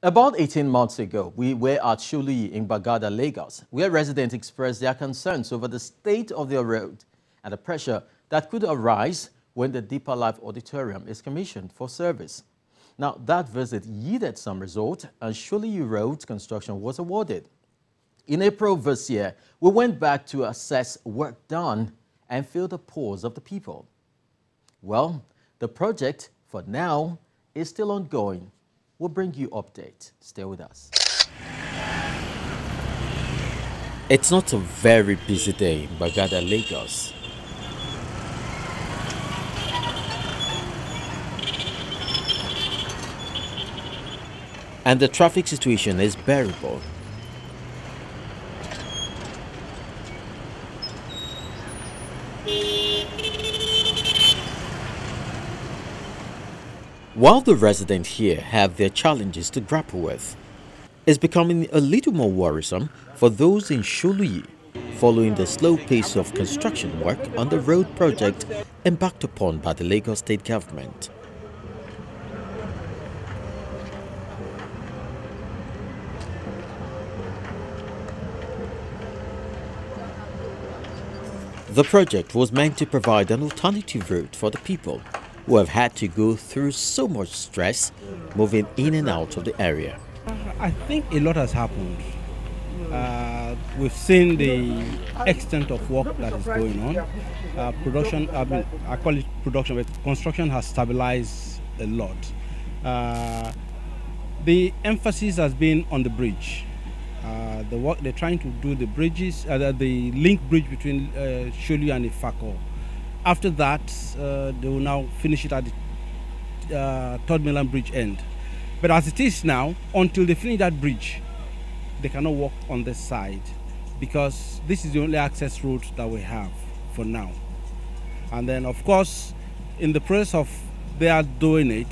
About 18 months ago, we were at Sholuyi in Bagada, Lagos, where residents expressed their concerns over the state of their road and the pressure that could arise when the Deeper Life Auditorium is commissioned for service. Now, that visit yielded some result, and Sholuyi Road construction was awarded. In April this year, we went back to assess work done and feel the pulse of the people. Well, the project, for now, is still ongoing. We'll bring you updates. Stay with us. It's not a very busy day in Bagada, Lagos. And the traffic situation is bearable. While the residents here have their challenges to grapple with, it's becoming a little more worrisome for those in Sholuyi, following the slow pace of construction work on the road project embarked upon by the Lagos State government. The project was meant to provide an alternative route for the people who have had to go through so much stress moving in and out of the area. I think a lot has happened. We've seen the extent of work that is going on. Production, I call it production, but construction has stabilized a lot. The emphasis has been on the bridge. The work they're trying to do, the bridges, the link bridge between Sholuyi and Ifako. After that, they will now finish it at the Third Mainland Bridge end. But as it is now, until they finish that bridge, they cannot walk on this side because this is the only access road that we have for now. And then, of course, in the process of they are doing it,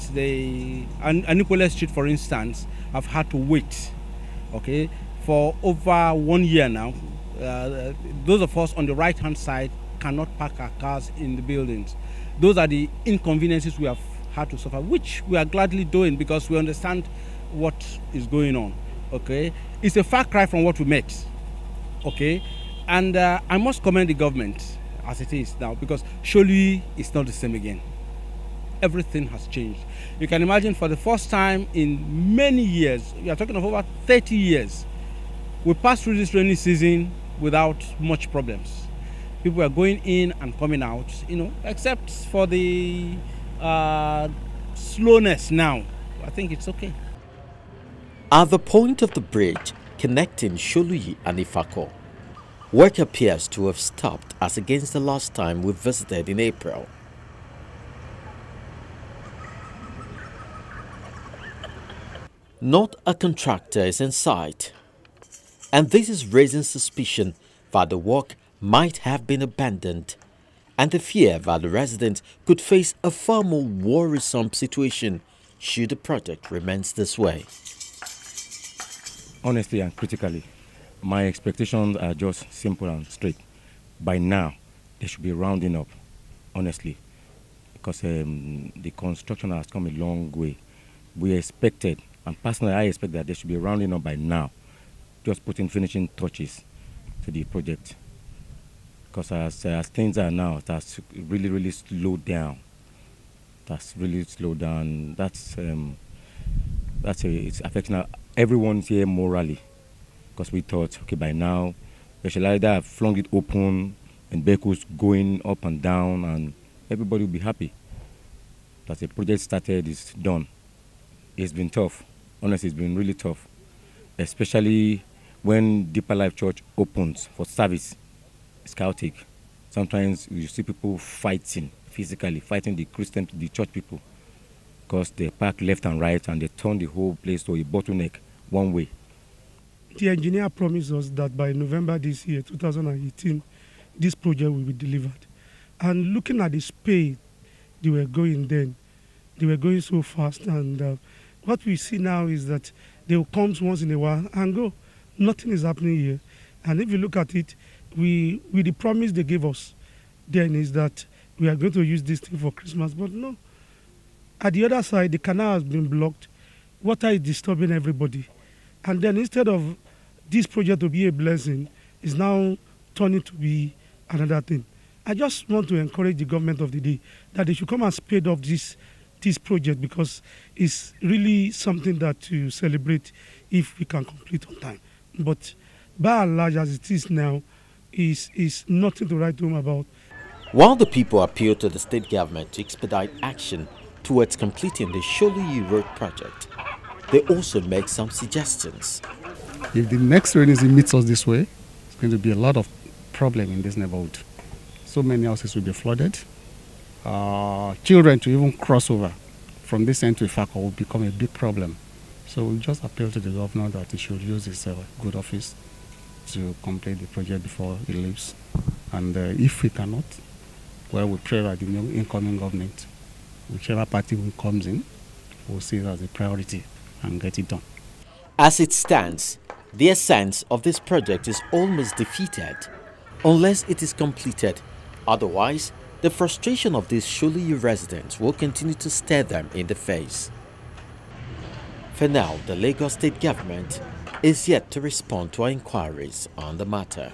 Anikole Street, for instance, have had to wait, okay, for over 1 year now. Those of us on the right-hand side cannot park our cars in the buildings. Those are the inconveniences we have had to suffer, which we are gladly doing because we understand what is going on. Okay, it's a far cry from what we met. Okay, and I must commend the government as it is now because Sholuyi is not the same again. Everything has changed. You can imagine for the first time in many years, we are talking of over 30 years, we passed through this rainy season without much problems. People are going in and coming out, you know, except for the slowness now. I think it's okay. At the point of the bridge connecting Sholuyi and Ifako, work appears to have stopped as against the last time we visited in April. Not a contractor is in sight, and this is raising suspicion that the work might have been abandoned, and the fear that the residents could face a far more worrisome situation should the project remain this way. Honestly and critically, my expectations are just simple and straight. By now, they should be rounding up, honestly, because the construction has come a long way. We expected, and personally I expect that they should be rounding up by now, just putting finishing touches to the project. Because as things are now, that's really slowed down. That's really slowed down. It's affecting everyone here morally. Because we thought, okay, by now, they should either have flung it open and vehicles going up and down, and everybody will be happy that the project started, is done. It's been tough. Honestly, it's been really tough, especially when Deeper Life Church opens for service. It's chaotic. Sometimes you see people fighting, physically fighting the Christian, the church people, because they park left and right and they turn the whole place to a bottleneck one way. The engineer promised us that by November this year, 2018, this project will be delivered. And looking at the speed they were going then, they were going so fast. And what we see now is that they will come once in a while and go. Nothing is happening here. And if you look at it, with the promise they gave us then is that we are going to use this thing for Christmas, but no. At the other side, the canal has been blocked. water is disturbing everybody. And then instead of this project to be a blessing, it's now turning to be another thing. I just want to encourage the government of the day that they should come and speed up this project, because it's really something that to celebrate if we can complete on time. But by and large, as it is now, is nothing to write home about. While the people appeal to the state government to expedite action towards completing the Sholuyi road project, they also make some suggestions. If the next rainy season meets us this way, it's going to be a lot of problem in this neighborhood. So many houses will be flooded. Children to even cross over from this end to Ifako will become a big problem. So we just appeal to the governor that he should use his good office to complete the project before he leaves. And if we cannot, well, we pray that the new incoming government, whichever party who comes in, will see it as a priority and get it done. As it stands, the essence of this project is almost defeated unless it is completed. Otherwise, the frustration of these Sholuyi residents will continue to stare them in the face. For now, the Lagos state government is yet to respond to our inquiries on the matter.